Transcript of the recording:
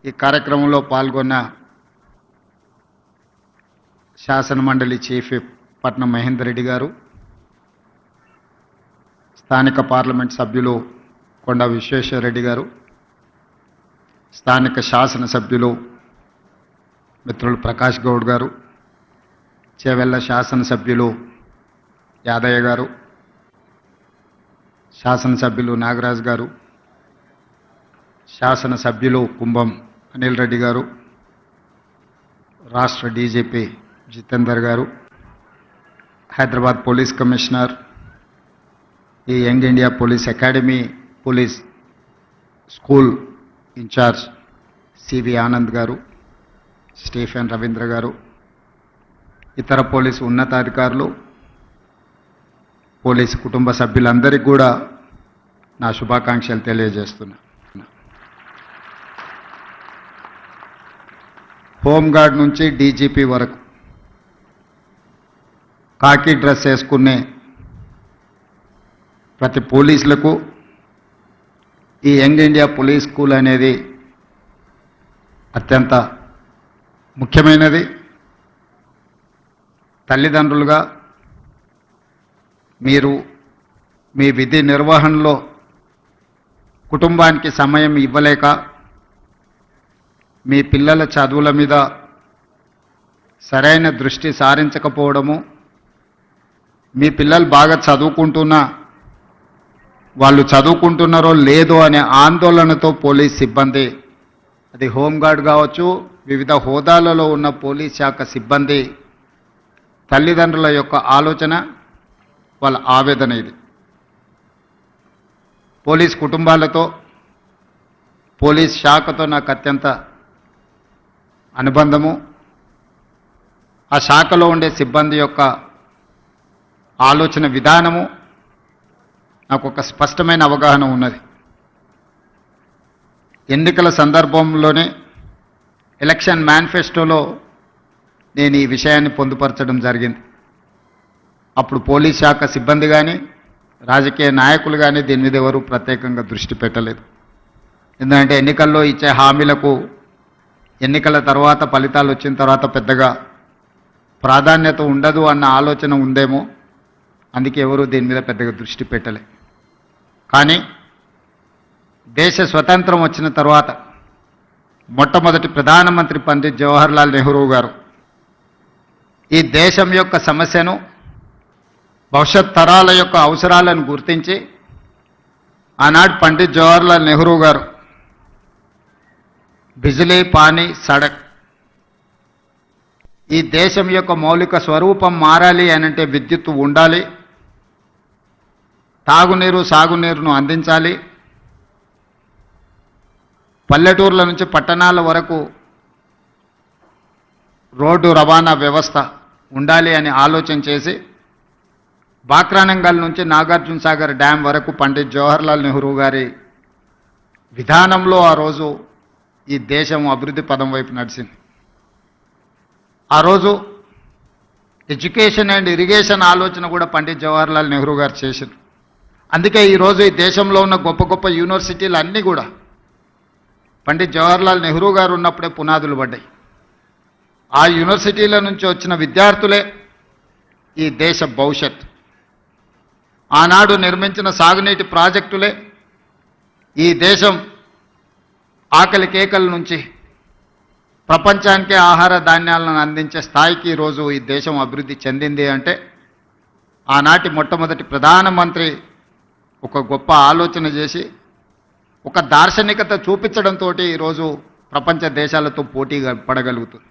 ఈ కార్యక్రమంలో పాల్గొన్న శాసనమండలి చీఫ్ విప్ పట్నం మహేందర్ రెడ్డి గారు, స్థానిక పార్లమెంట్ సభ్యులు కొండ విశ్వేశ్వరరెడ్డి గారు, స్థానిక శాసనసభ్యులు మిత్రులు ప్రకాష్ గౌడ్ గారు, చేవెళ్ళ శాసనసభ్యులు యాదయ్య గారు, శాసనసభ్యులు నాగరాజ్ గారు, శాసనసభ్యులు కుంభం అనిల్ రెడ్డి గారు, రాష్ట్ర DGP Jitender garu, Hyderabad police commissioner, ఈ young India police academy police school incharge CV Anand garu, Stephen Ravindra గారు, ఇతర పోలీసు ఉన్నతాధికారులు, పోలీసు కుటుంబ సభ్యులందరికీ కూడా నా శుభాకాంక్షలు తెలియజేస్తున్నా. హోంగార్డ్ నుంచి డీజీపీ వరకు కాకి డ్రెస్ వేసుకునే ప్రతి పోలీసులకు ఈ యంగ్ ఇండియా పోలీస్ స్కూల్ అనేది అత్యంత ముఖ్యమైనది. తల్లిదండ్రులుగా మీరు మీ విధి నిర్వహణలో కుటుంబానికి సమయం ఇవ్వలేక మీ పిల్లల చదువుల మీద సరైన దృష్టి సారించకపోవడము, మీ పిల్లలు బాగా చదువుకుంటున్నా వాళ్ళు చదువుకుంటున్నారో లేదో అనే ఆందోళనతో పోలీస్ సిబ్బంది, అది హోంగార్డ్ కావచ్చు, వివిధ హోదాలలో ఉన్న పోలీస్ శాఖ సిబ్బంది తల్లిదండ్రుల యొక్క ఆలోచన, వాళ్ళ ఆవేదన ఇది. పోలీస్ కుటుంబాలతో, పోలీస్ శాఖతో నాకు అత్యంత అనుబంధము. ఆ శాఖలో ఉండే సిబ్బంది యొక్క ఆలోచన విధానము నాకు ఒక స్పష్టమైన అవగాహన ఉన్నది. ఎన్నికల సందర్భంలోనే ఎలక్షన్ మేనిఫెస్టోలో నేను ఈ విషయాన్ని పొందుపరచడం జరిగింది. అప్పుడు పోలీస్ శాఖ సిబ్బంది కానీ రాజకీయ నాయకులు కానీ దీని మీద ఎవరు ప్రత్యేకంగా దృష్టి పెట్టలేదు. ఎందుకంటే ఎన్నికల్లో ఇచ్చే హామీలకు ఎన్నికల తర్వాత ఫలితాలు వచ్చిన తర్వాత పెద్దగా ప్రాధాన్యత ఉండదు అన్న ఆలోచన ఉందేమో, అందుకే ఎవరు దీని మీద పెద్దగా దృష్టి పెట్టలే. కానీ దేశ స్వతంత్రం వచ్చిన తర్వాత మొట్టమొదటి ప్రధానమంత్రి పండిత్ జవహర్లాల్ నెహ్రూ గారు ఈ దేశం యొక్క సమస్యను, భవిష్యత్ తరాల యొక్క అవసరాలను గుర్తించి ఆనాడు పండిత్ జవహర్లాల్ నెహ్రూ గారు బిజిలీ, పానీ, సడక్, ఈ దేశం యొక్క మౌలిక స్వరూపం మారాలి అనంటే విద్యుత్తు ఉండాలి, తాగునీరు సాగునీరును అందించాలి, పల్లెటూర్ల నుంచి పట్టణాల వరకు రోడ్డు రవాణా వ్యవస్థ ఉండాలి అని ఆలోచన చేసి బాక్రానంగల్ నుంచి నాగార్జున సాగర్ డ్యాం వరకు పండిత్ జవహర్లాల్ నెహ్రూ గారి విధానంలో ఆ రోజు ఈ దేశం అభివృద్ధి పదం వైపు నడిచింది. ఆ రోజు ఎడ్యుకేషన్ అండ్ ఇరిగేషన్ ఆలోచన కూడా పండిత్ జవహర్లాల్ నెహ్రూ గారు చేశారు. అందుకే ఈరోజు ఈ దేశంలో ఉన్న గొప్ప గొప్ప యూనివర్సిటీలు అన్నీ కూడా పండిత్ జవహర్లాల్ నెహ్రూ గారు ఉన్నప్పుడే పునాదులు పడ్డాయి. ఆ యూనివర్సిటీల నుంచి వచ్చిన విద్యార్థులే ఈ దేశ భవిష్యత్. ఆనాడు నిర్మించిన సాగునీటి ప్రాజెక్టులే ఈ దేశం ఆకలి కేకల నుంచి ప్రపంచానికే ఆహార ధాన్యాలను అందించే స్థాయికి ఈరోజు ఈ దేశం అభివృద్ధి చెందింది అంటే ఆనాటి మొట్టమొదటి ప్రధానమంత్రి ఒక గొప్ప ఆలోచన చేసి ఒక దార్శనికత చూపించడంతో ఈరోజు ప్రపంచ దేశాలతో పోటీ పడగలుగుతుంది.